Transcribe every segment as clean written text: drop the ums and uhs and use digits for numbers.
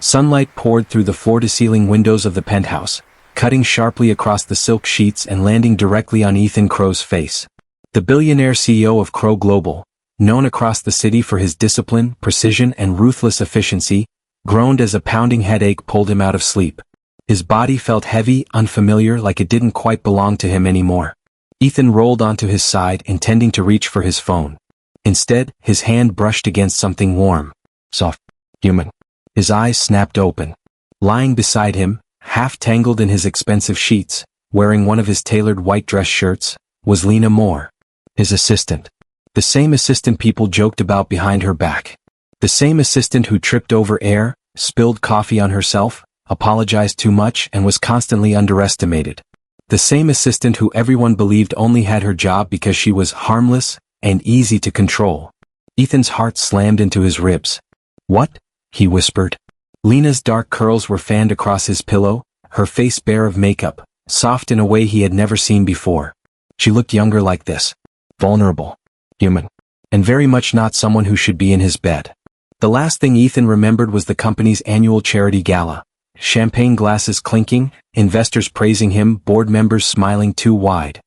Sunlight poured through the floor-to-ceiling windows of the penthouse, cutting sharply across the silk sheets and landing directly on Ethan Crow's face. The billionaire CEO of Crow Global, known across the city for his discipline, precision, and ruthless efficiency, groaned as a pounding headache pulled him out of sleep. His body felt heavy, unfamiliar, like it didn't quite belong to him anymore. Ethan rolled onto his side, intending to reach for his phone. Instead, his hand brushed against something warm, soft, human. His eyes snapped open. Lying beside him, half tangled in his expensive sheets, wearing one of his tailored white dress shirts, was Lena Moore, his assistant. The same assistant people joked about behind her back. The same assistant who tripped over air, spilled coffee on herself, apologized too much, and was constantly underestimated. The same assistant who everyone believed only had her job because she was harmless and easy to control. Ethan's heart slammed into his ribs. "What?" he whispered. Lena's dark curls were fanned across his pillow, her face bare of makeup, soft in a way he had never seen before. She looked younger like this. Vulnerable. Human. And very much not someone who should be in his bed. The last thing Ethan remembered was the company's annual charity gala. Champagne glasses clinking, investors praising him, board members smiling too wide.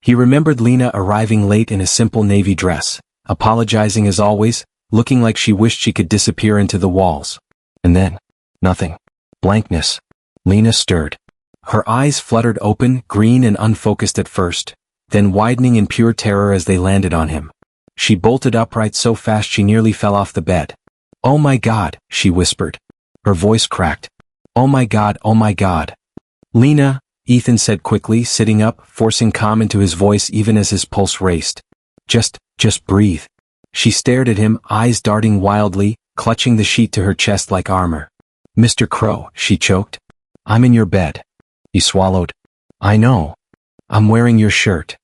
He remembered Lena arriving late in a simple navy dress, apologizing as always, looking like she wished she could disappear into the walls. And then, nothing. Blankness. Lena stirred. Her eyes fluttered open, green and unfocused at first, then widening in pure terror as they landed on him. She bolted upright so fast she nearly fell off the bed. "Oh my God," she whispered. Her voice cracked. "Oh my God, oh my God." "Lena," Ethan said quickly, sitting up, forcing calm into his voice even as his pulse raced. Just breathe." She stared at him, eyes darting wildly, clutching the sheet to her chest like armor. "Mr. Crow," she choked. "I'm in your bed." He swallowed. "I know. I'm wearing your shirt.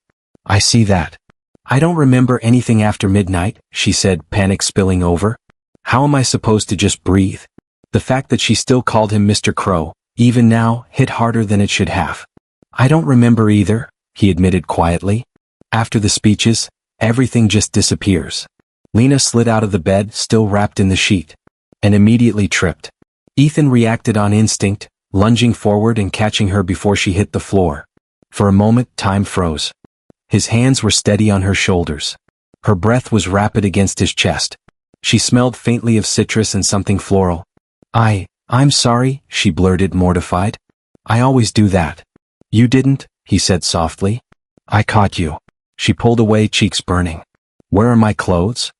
I see that." "I don't remember anything after midnight," she said, panic spilling over. How am I supposed to just breathe? The fact that she still called him Mr. Crow, even now, hit harder than it should have. "I don't remember either," he admitted quietly. "After the speeches, everything just disappears." Lena slid out of the bed, still wrapped in the sheet, and immediately tripped. Ethan reacted on instinct, lunging forward and catching her before she hit the floor. For a moment, time froze. His hands were steady on her shoulders. Her breath was rapid against his chest. She smelled faintly of citrus and something floral. I'm sorry," she blurted, mortified. "I always do that." "You didn't," he said softly. "I caught you." She pulled away, cheeks burning. "Where are my clothes?"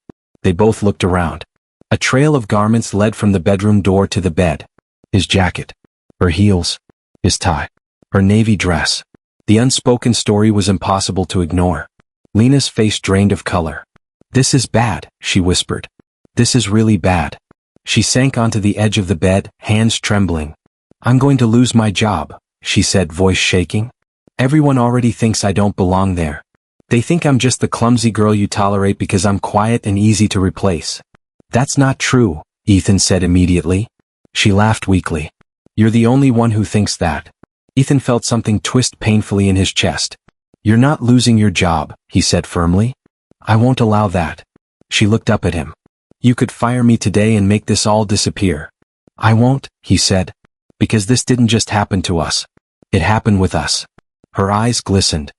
They both looked around. A trail of garments led from the bedroom door to the bed. His jacket. Her heels. His tie. Her navy dress. The unspoken story was impossible to ignore. Lena's face drained of color. "This is bad," she whispered. "This is really bad." She sank onto the edge of the bed, hands trembling. "I'm going to lose my job," she said, voice shaking. "Everyone already thinks I don't belong there. They think I'm just the clumsy girl you tolerate because I'm quiet and easy to replace." "That's not true," Ethan said immediately. She laughed weakly. "You're the only one who thinks that." Ethan felt something twist painfully in his chest. "You're not losing your job," he said firmly. "I won't allow that." She looked up at him. "You could fire me today and make this all disappear." "I won't," he said. "Because this didn't just happen to us. It happened with us." Her eyes glistened.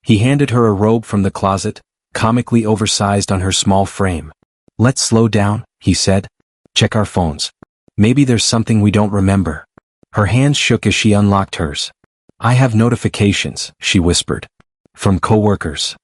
He handed her a robe from the closet, comically oversized on her small frame. "Let's slow down," he said. "Check our phones. Maybe there's something we don't remember." Her hands shook as she unlocked hers. "I have notifications," she whispered. "From coworkers."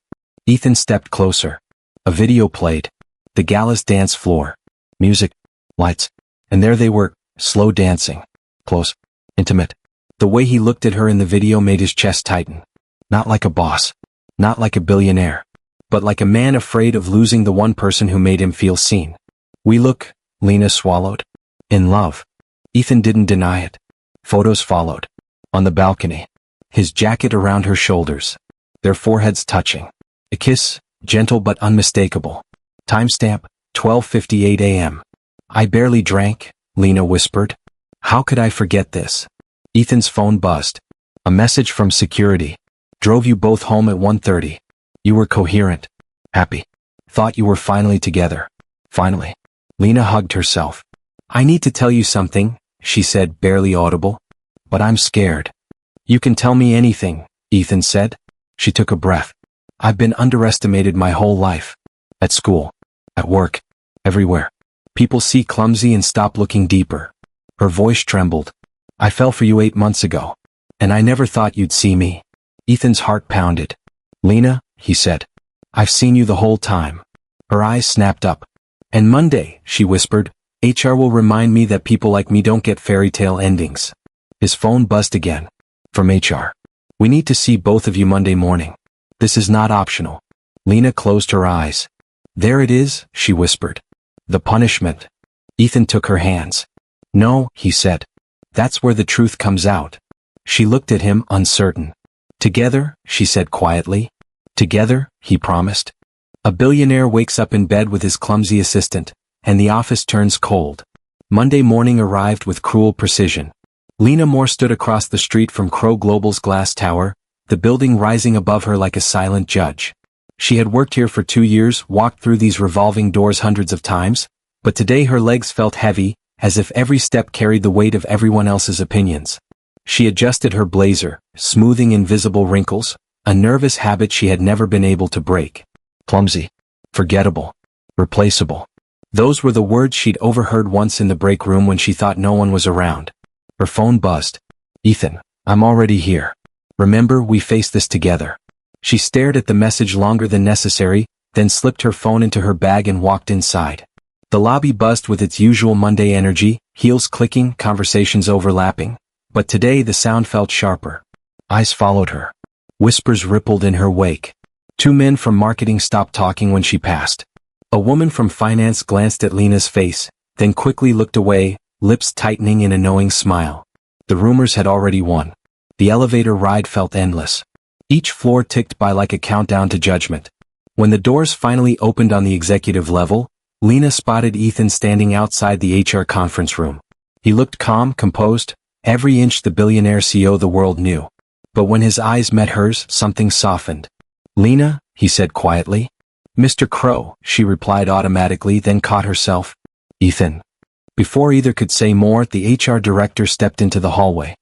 Ethan stepped closer. A video played. The gala's dance floor. Music. Lights. And there they were, slow dancing. Close. Intimate. The way he looked at her in the video made his chest tighten. Not like a boss. Not like a billionaire. But like a man afraid of losing the one person who made him feel seen. "We look," Lena swallowed. "In love." Ethan didn't deny it. Photos followed. On the balcony. His jacket around her shoulders. Their foreheads touching. A kiss, gentle but unmistakable. Timestamp, 12:58 a.m. "I barely drank," Lena whispered. "How could I forget this?" Ethan's phone buzzed. A message from security. "Drove you both home at 1:30. You were coherent. Happy. Thought you were finally together." Finally. Lena hugged herself. I need to tell you something, she said, barely audible. But I'm scared. You can tell me anything, Ethan said. She took a breath. I've been underestimated my whole life. At school. At work. Everywhere. People see Clumsy and stop looking deeper. Her voice trembled. I fell for you 8 months ago. And I never thought you'd see me. Ethan's heart pounded. Lena, he said. I've seen you the whole time. Her eyes snapped up. And Monday, she whispered, HR will remind me that people like me don't get fairy tale endings. His phone buzzed again. From HR. We need to see both of you Monday morning. This is not optional. Lena closed her eyes. There it is, she whispered. The punishment. Ethan took her hands. No, he said. That's where the truth comes out. She looked at him, uncertain. Together, she said quietly. Together, he promised. A billionaire wakes up in bed with his clumsy assistant, and the office turns cold. Monday morning arrived with cruel precision. Lena Moore stood across the street from Crow Global's glass tower, the building rising above her like a silent judge. She had worked here for 2 years, walked through these revolving doors hundreds of times, but today her legs felt heavy, as if every step carried the weight of everyone else's opinions. She adjusted her blazer, smoothing invisible wrinkles, a nervous habit she had never been able to break. Clumsy. Forgettable. Replaceable. Those were the words she'd overheard once in the break room when she thought no one was around. Her phone buzzed. Ethan, I'm already here. Remember, we faced this together. She stared at the message longer than necessary, then slipped her phone into her bag and walked inside. The lobby buzzed with its usual Monday energy, heels clicking, conversations overlapping. But today the sound felt sharper. Eyes followed her. Whispers rippled in her wake. 2 men from marketing stopped talking when she passed. A woman from finance glanced at Lena's face, then quickly looked away, lips tightening in a knowing smile. The rumors had already won. The elevator ride felt endless. Each floor ticked by like a countdown to judgment. When the doors finally opened on the executive level, Lena spotted Ethan standing outside the HR conference room. He looked calm, composed, every inch the billionaire CEO the world knew. But when his eyes met hers, something softened. Lena, he said quietly. Mr. Crow, she replied automatically, then caught herself. Ethan. Before either could say more, the HR director stepped into the hallway.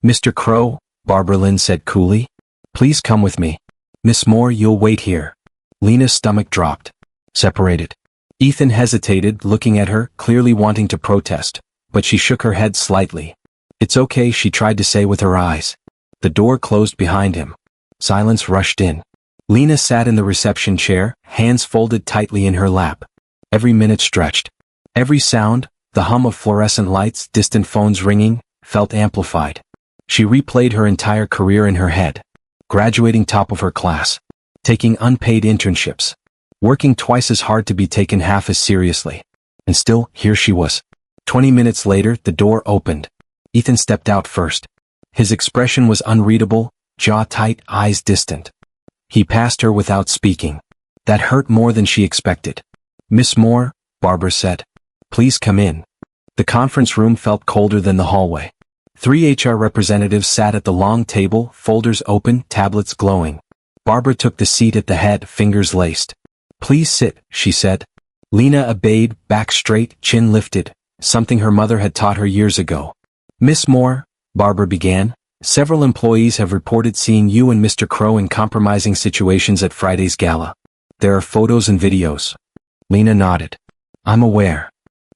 Mr. Crow, Barbara Lynn said coolly. Please come with me. Miss Moore, you'll wait here. Lena's stomach dropped. Separated. Ethan hesitated, looking at her, clearly wanting to protest, but she shook her head slightly. It's okay, she tried to say with her eyes. The door closed behind him. Silence rushed in. Lena sat in the reception chair, hands folded tightly in her lap. Every minute stretched. Every sound, the hum of fluorescent lights, distant phones ringing, felt amplified. She replayed her entire career in her head. Graduating top of her class. Taking unpaid internships. Working twice as hard to be taken half as seriously. And still, here she was. 20 minutes later, the door opened. Ethan stepped out first. His expression was unreadable, jaw tight, eyes distant. He passed her without speaking. That hurt more than she expected. Miss Moore, Barbara said. Please come in. The conference room felt colder than the hallway. 3 HR representatives sat at the long table, folders open, tablets glowing. Barbara took the seat at the head, fingers laced. Please sit, she said. Lena obeyed, back straight, chin lifted, something her mother had taught her years ago. Miss Moore, Barbara began, several employees have reported seeing you and Mr. Crow in compromising situations at Friday's gala. There are photos and videos. Lena nodded. I'm aware.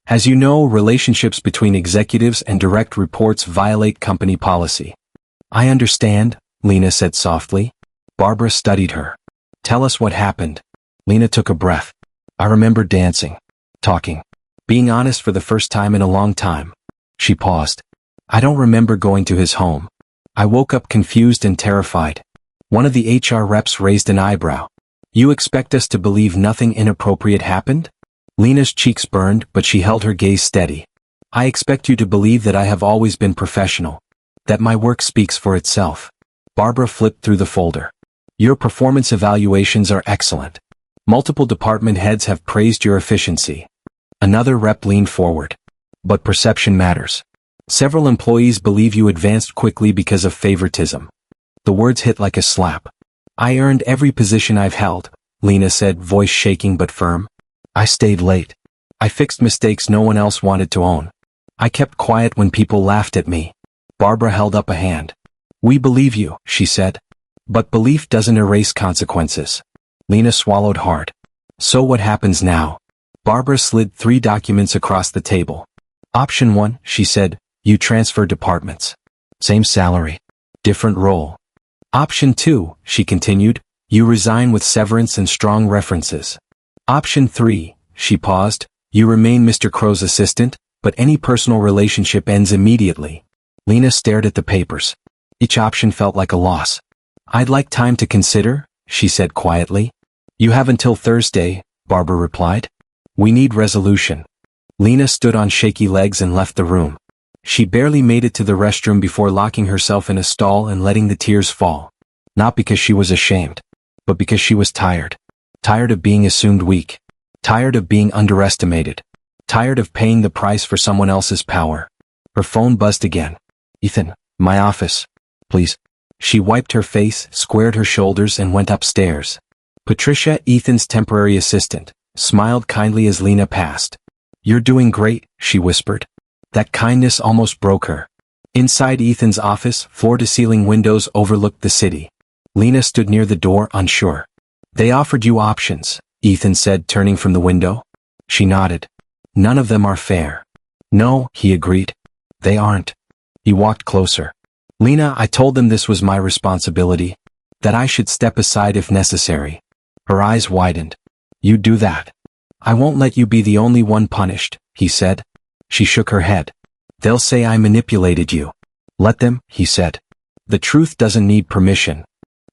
As you know, relationships between executives and direct reports violate company policy. I understand, Lena said softly. Barbara studied her. Tell us what happened. Lena took a breath. I remember dancing, talking, being honest for the first time in a long time. She paused. I don't remember going to his home. I woke up confused and terrified. One of the HR reps raised an eyebrow. You expect us to believe nothing inappropriate happened? Lena's cheeks burned, but she held her gaze steady. I expect you to believe that I have always been professional. That my work speaks for itself. Barbara flipped through the folder. Your performance evaluations are excellent. Multiple department heads have praised your efficiency. Another rep leaned forward. But perception matters. Several employees believe you advanced quickly because of favoritism. The words hit like a slap. I earned every position I've held, Lena said, voice shaking but firm. I stayed late. I fixed mistakes no one else wanted to own. I kept quiet when people laughed at me. Barbara held up a hand. We believe you, she said. But belief doesn't erase consequences. Lena swallowed hard. So what happens now? Barbara slid 3 documents across the table. Option 1, she said, you transfer departments. Same salary. Different role. Option 2, she continued, you resign with severance and strong references. Option 3, she paused, you remain Mr. Crow's assistant, but any personal relationship ends immediately. Lena stared at the papers. Each option felt like a loss. I'd like time to consider, she said quietly. You have until Thursday, Barbara replied. We need resolution. Lena stood on shaky legs and left the room. She barely made it to the restroom before locking herself in a stall and letting the tears fall. Not because she was ashamed, but because she was tired. Tired of being assumed weak. Tired of being underestimated. Tired of paying the price for someone else's power. Her phone buzzed again. Ethan, my office. Please. She wiped her face, squared her shoulders and went upstairs. Patricia, Ethan's temporary assistant, smiled kindly as Lena passed. You're doing great, she whispered. That kindness almost broke her. Inside Ethan's office, floor-to-ceiling windows overlooked the city. Lena stood near the door, unsure. They offered you options, Ethan said, turning from the window. She nodded. None of them are fair. No, he agreed. They aren't. He walked closer. Lena, I told them this was my responsibility. That I should step aside if necessary. Her eyes widened. You do that. I won't let you be the only one punished, he said. She shook her head. They'll say I manipulated you. Let them, he said. The truth doesn't need permission.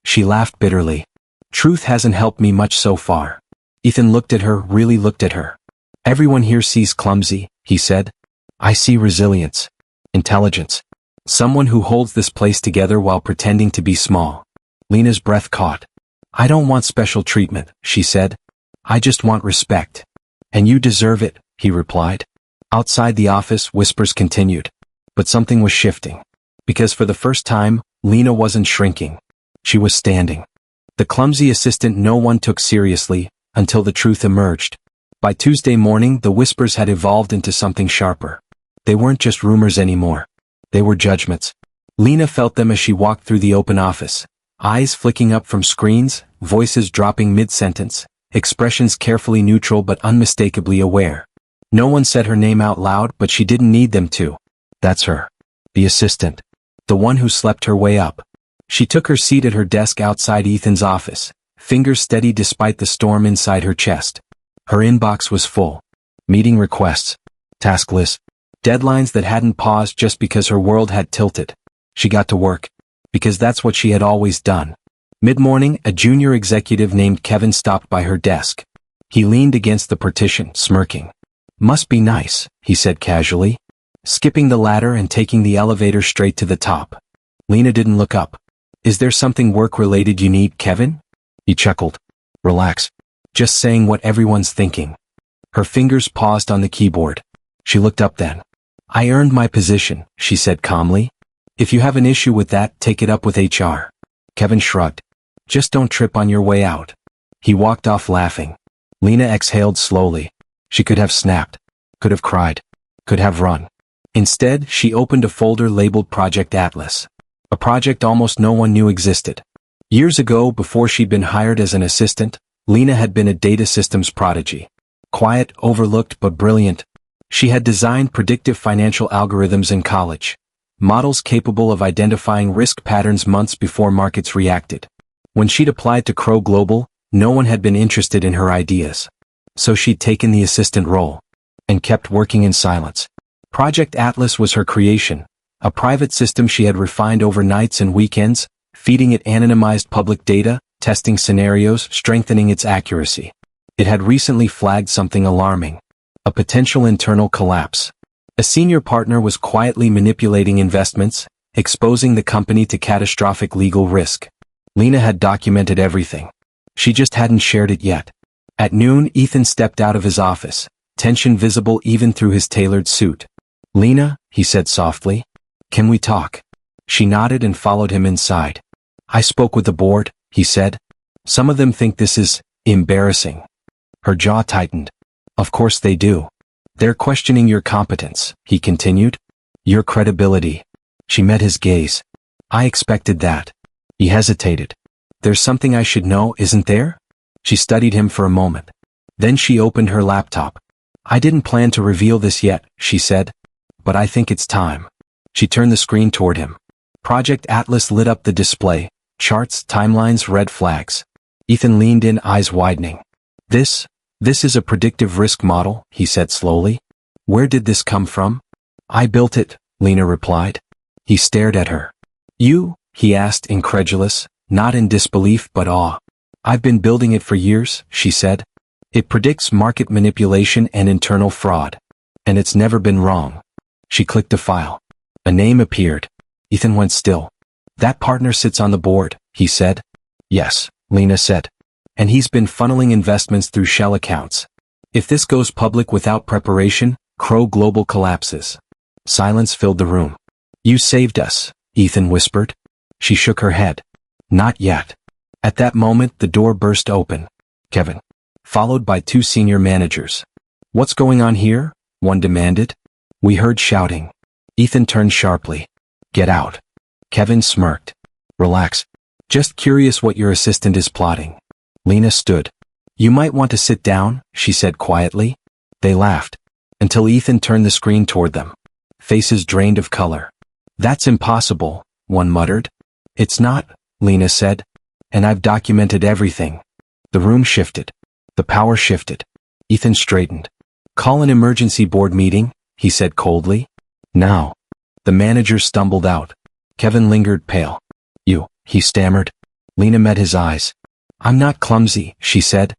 She laughed bitterly. Truth hasn't helped me much so far. Ethan looked at her, really looked at her. Everyone here sees Clumsy, he said. I see resilience. Intelligence. Someone who holds this place together while pretending to be small. Lena's breath caught. I don't want special treatment, she said. I just want respect. And you deserve it, he replied. Outside the office, whispers continued. But something was shifting. Because for the first time, Lena wasn't shrinking. She was standing. The clumsy assistant no one took seriously, until the truth emerged. By Tuesday morning, the whispers had evolved into something sharper. They weren't just rumors anymore. They were judgments. Lena felt them as she walked through the open office. Eyes flicking up from screens, voices dropping mid-sentence, expressions carefully neutral but unmistakably aware. No one said her name out loud, but she didn't need them to. That's her. The assistant. The one who slept her way up. She took her seat at her desk outside Ethan's office, fingers steady despite the storm inside her chest. Her inbox was full. Meeting requests. Task lists. Deadlines that hadn't paused just because her world had tilted. She got to work. Because that's what she had always done. Mid-morning, a junior executive named Kevin stopped by her desk. He leaned against the partition, smirking. Must be nice, he said casually. Skipping the ladder and taking the elevator straight to the top. Lena didn't look up. Is there something work-related you need, Kevin? He chuckled. Relax. Just saying what everyone's thinking. Her fingers paused on the keyboard. She looked up then. I earned my position, she said calmly. If you have an issue with that, take it up with HR. Kevin shrugged. Just don't trip on your way out. He walked off laughing. Lena exhaled slowly. She could have snapped. Could have cried. Could have run. Instead, she opened a folder labeled Project Atlas. A project almost no one knew existed. Years ago, before she'd been hired as an assistant, Lena had been a data systems prodigy. Quiet, overlooked, but brilliant. She had designed predictive financial algorithms in college. Models capable of identifying risk patterns months before markets reacted. When she'd applied to Crow Global, no one had been interested in her ideas. So she'd taken the assistant role. And kept working in silence. Project Atlas was her creation. A private system she had refined over nights and weekends, feeding it anonymized public data, testing scenarios, strengthening its accuracy. It had recently flagged something alarming. A potential internal collapse. A senior partner was quietly manipulating investments, exposing the company to catastrophic legal risk. Lena had documented everything. She just hadn't shared it yet. At noon, Ethan stepped out of his office, tension visible even through his tailored suit. Lena, he said softly. Can we talk? She nodded and followed him inside. I spoke with the board, he said. Some of them think this is embarrassing. Her jaw tightened. Of course they do. They're questioning your competence, he continued. Your credibility. She met his gaze. I expected that. He hesitated. There's something I should know, isn't there? She studied him for a moment. Then she opened her laptop. I didn't plan to reveal this yet, she said. But I think it's time. She turned the screen toward him. Project Atlas lit up the display. Charts, timelines, red flags. Ethan leaned in, eyes widening. This is a predictive risk model, he said slowly. Where did this come from? I built it, Lena replied. He stared at her. You? He asked, incredulous, not in disbelief but awe. I've been building it for years, she said. It predicts market manipulation and internal fraud. And it's never been wrong. She clicked a file. A name appeared. Ethan went still. That partner sits on the board, he said. Yes, Lena said. And he's been funneling investments through shell accounts. If this goes public without preparation, Crow Global collapses. Silence filled the room. You saved us, Ethan whispered. She shook her head. Not yet. At that moment the door burst open. Kevin. Followed by two senior managers. What's going on here? One demanded. We heard shouting. Ethan turned sharply. Get out. Kevin smirked. Relax. Just curious what your assistant is plotting. Lena stood. You might want to sit down, she said quietly. They laughed. Until Ethan turned the screen toward them. Faces drained of color. That's impossible, one muttered. It's not, Lena said. And I've documented everything. The room shifted. The power shifted. Ethan straightened. Call an emergency board meeting, he said coldly. Now. The manager stumbled out. Kevin lingered pale. You, he stammered. Lena met his eyes. I'm not clumsy, she said.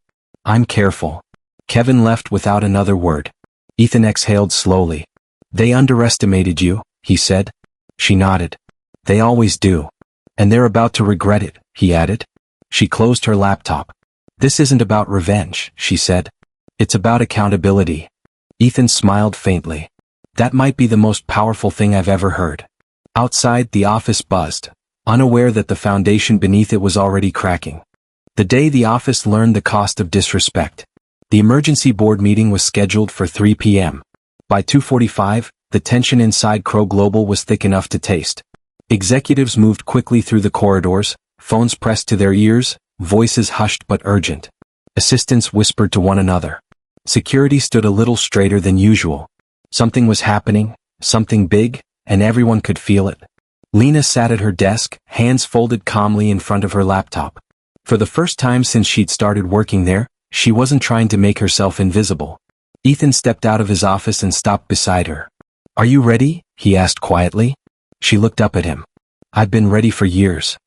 I'm careful. Kevin left without another word. Ethan exhaled slowly. They underestimated you, he said. She nodded. They always do. And they're about to regret it, he added. She closed her laptop. This isn't about revenge, she said. It's about accountability. Ethan smiled faintly. That might be the most powerful thing I've ever heard. Outside, the office buzzed, unaware that the foundation beneath it was already cracking. The day the office learned the cost of disrespect. The emergency board meeting was scheduled for 3 p.m. By 2:45, the tension inside Crow Global was thick enough to taste. Executives moved quickly through the corridors, phones pressed to their ears, voices hushed but urgent. Assistants whispered to one another. Security stood a little straighter than usual. Something was happening, something big, and everyone could feel it. Lena sat at her desk, hands folded calmly in front of her laptop. For the first time since she'd started working there, she wasn't trying to make herself invisible. Ethan stepped out of his office and stopped beside her. Are you ready? He asked quietly. She looked up at him. I've been ready for years.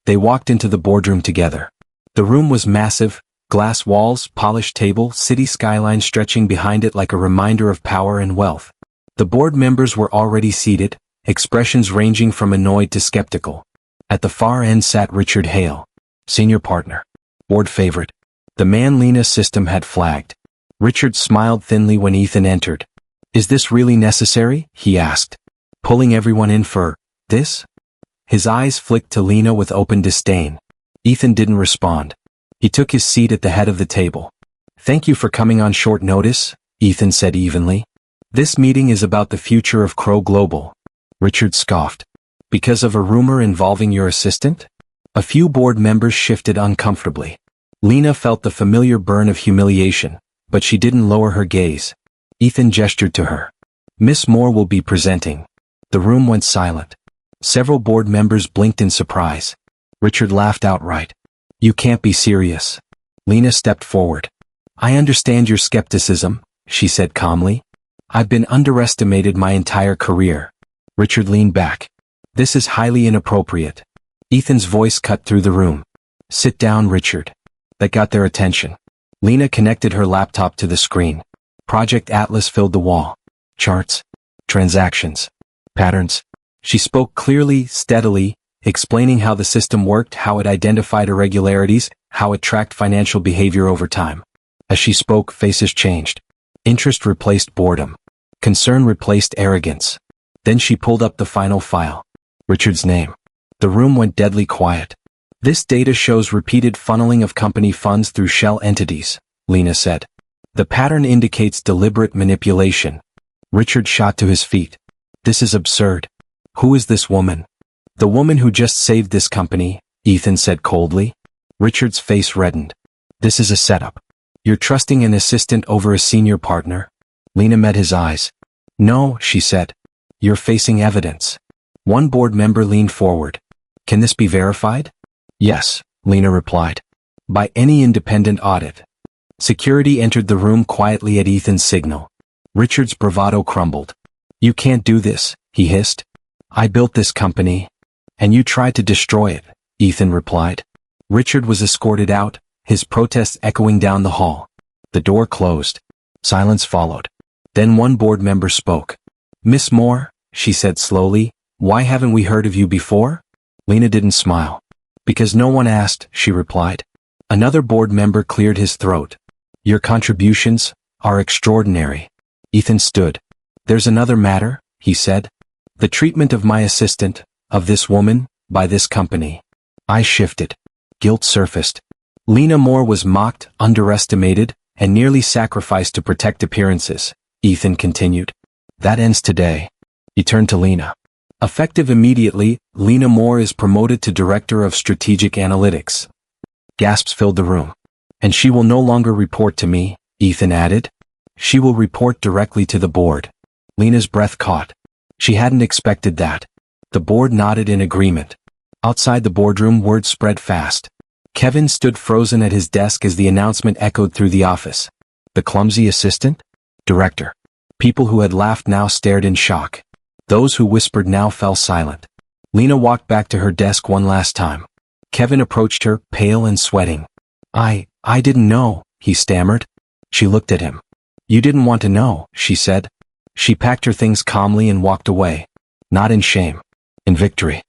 They walked into the boardroom together. The room was massive, glass walls, polished table, city skyline stretching behind it like a reminder of power and wealth. The board members were already seated, expressions ranging from annoyed to skeptical. At the far end sat Richard Hale, senior partner, board favorite. The man Lena's system had flagged. Richard smiled thinly when Ethan entered. Is this really necessary? He asked. Pulling everyone in for this? His eyes flicked to Lena with open disdain. Ethan didn't respond. He took his seat at the head of the table. Thank you for coming on short notice, Ethan said evenly. This meeting is about the future of Crow Global. Richard scoffed. Because of a rumor involving your assistant? A few board members shifted uncomfortably. Lena felt the familiar burn of humiliation, but she didn't lower her gaze. Ethan gestured to her. Miss Moore will be presenting. The room went silent. Several board members blinked in surprise. Richard laughed outright. You can't be serious. Lena stepped forward. I understand your skepticism, she said calmly. I've been underestimated my entire career. Richard leaned back. This is highly inappropriate. Ethan's voice cut through the room. Sit down, Richard. That got their attention. Lena connected her laptop to the screen. Project Atlas filled the wall. Charts. Transactions. Patterns. She spoke clearly, steadily, explaining how the system worked, how it identified irregularities, how it tracked financial behavior over time. As she spoke, faces changed. Interest replaced boredom. Concern replaced arrogance. Then she pulled up the final file. Richard's name. The room went deadly quiet. This data shows repeated funneling of company funds through shell entities, Lena said. The pattern indicates deliberate manipulation. Richard shot to his feet. This is absurd. Who is this woman? The woman who just saved this company, Ethan said coldly. Richard's face reddened. This is a setup. You're trusting an assistant over a senior partner? Lena met his eyes. No, she said. You're facing evidence. One board member leaned forward. Can this be verified? Yes, Lena replied. By any independent audit. Security entered the room quietly at Ethan's signal. Richard's bravado crumbled. You can't do this, he hissed. I built this company. And you tried to destroy it, Ethan replied. Richard was escorted out, his protests echoing down the hall. The door closed. Silence followed. Then one board member spoke. Miss Moore, she said slowly, why haven't we heard of you before? Lena didn't smile. Because no one asked, she replied. Another board member cleared his throat. Your contributions are extraordinary. Ethan stood. There's another matter, he said. The treatment of my assistant, of this woman, by this company. I shifted. Guilt surfaced. Lena Moore was mocked, underestimated, and nearly sacrificed to protect appearances, Ethan continued. That ends today. He turned to Lena. Effective immediately, Lena Moore is promoted to Director of Strategic Analytics. Gasps filled the room. And she will no longer report to me, Ethan added. She will report directly to the board. Lena's breath caught. She hadn't expected that. The board nodded in agreement. Outside the boardroom, word spread fast. Kevin stood frozen at his desk as the announcement echoed through the office. The clumsy assistant? Director. People who had laughed now stared in shock. Those who whispered now fell silent. Lena walked back to her desk one last time. Kevin approached her, pale and sweating. I didn't know, he stammered. She looked at him. You didn't want to know, she said. She packed her things calmly and walked away. Not in shame. In victory.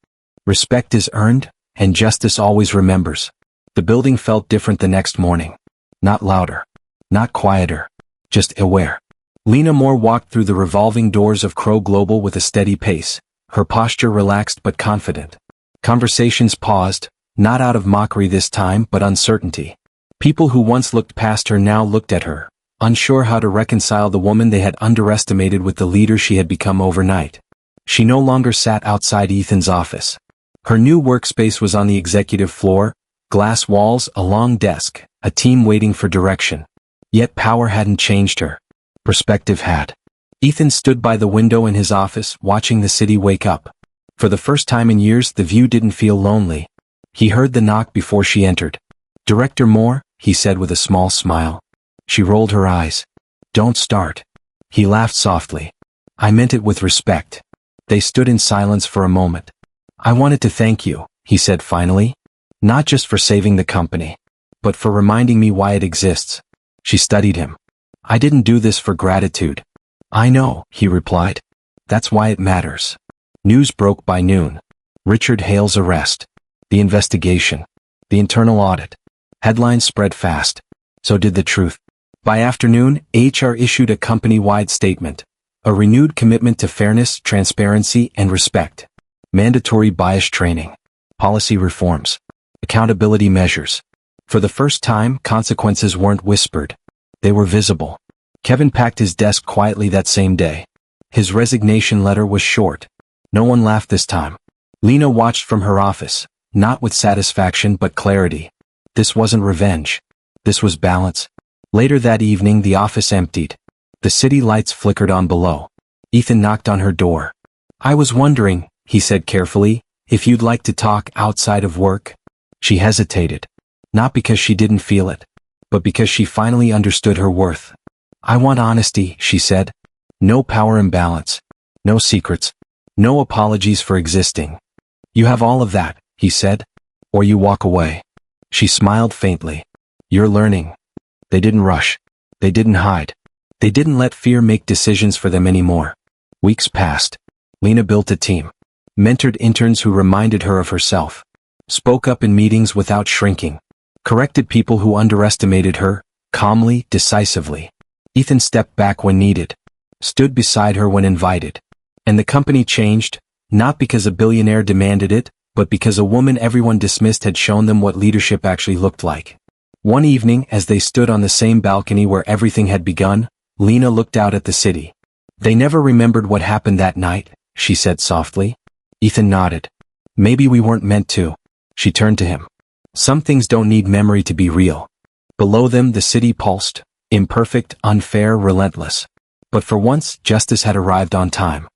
Respect is earned, and justice always remembers. The building felt different the next morning. Not louder. Not quieter. Just aware. Lena Moore walked through the revolving doors of Crow Global with a steady pace, her posture relaxed but confident. Conversations paused, not out of mockery this time but uncertainty. People who once looked past her now looked at her, unsure how to reconcile the woman they had underestimated with the leader she had become overnight. She no longer sat outside Ethan's office. Her new workspace was on the executive floor, glass walls, a long desk, a team waiting for direction. Yet power hadn't changed her. Perspective had. Ethan stood by the window in his office, watching the city wake up. For the first time in years, the view didn't feel lonely. He heard the knock before she entered. Director Moore, he said with a small smile. She rolled her eyes. Don't start. He laughed softly. I meant it with respect. They stood in silence for a moment. I wanted to thank you, he said finally. Not just for saving the company, but for reminding me why it exists. She studied him. I didn't do this for gratitude. I know, he replied. That's why it matters. News broke by noon. Richard Hale's arrest. The investigation. The internal audit. Headlines spread fast. So did the truth. By afternoon, HR issued a company-wide statement. A renewed commitment to fairness, transparency, and respect. Mandatory bias training. Policy reforms. Accountability measures. For the first time, consequences weren't whispered. They were visible. Kevin packed his desk quietly that same day. His resignation letter was short. No one laughed this time. Lena watched from her office, not with satisfaction but clarity. This wasn't revenge. This was balance. Later that evening, the office emptied. The city lights flickered on below. Ethan knocked on her door. I was wondering, he said carefully, if you'd like to talk outside of work. She hesitated. Not because she didn't feel it, but because she finally understood her worth. I want honesty, she said. No power imbalance. No secrets. No apologies for existing. You have all of that, he said. Or you walk away. She smiled faintly. You're learning. They didn't rush. They didn't hide. They didn't let fear make decisions for them anymore. Weeks passed. Lena built a team. Mentored interns who reminded her of herself. Spoke up in meetings without shrinking. Corrected people who underestimated her, calmly, decisively. Ethan stepped back when needed. Stood beside her when invited. And the company changed, not because a billionaire demanded it, but because a woman everyone dismissed had shown them what leadership actually looked like. One evening, as they stood on the same balcony where everything had begun, Lena looked out at the city. They never remembered what happened that night, she said softly. Ethan nodded. Maybe we weren't meant to. She turned to him. Some things don't need memory to be real. Below them the city pulsed, imperfect, unfair, relentless. But for once, justice had arrived on time.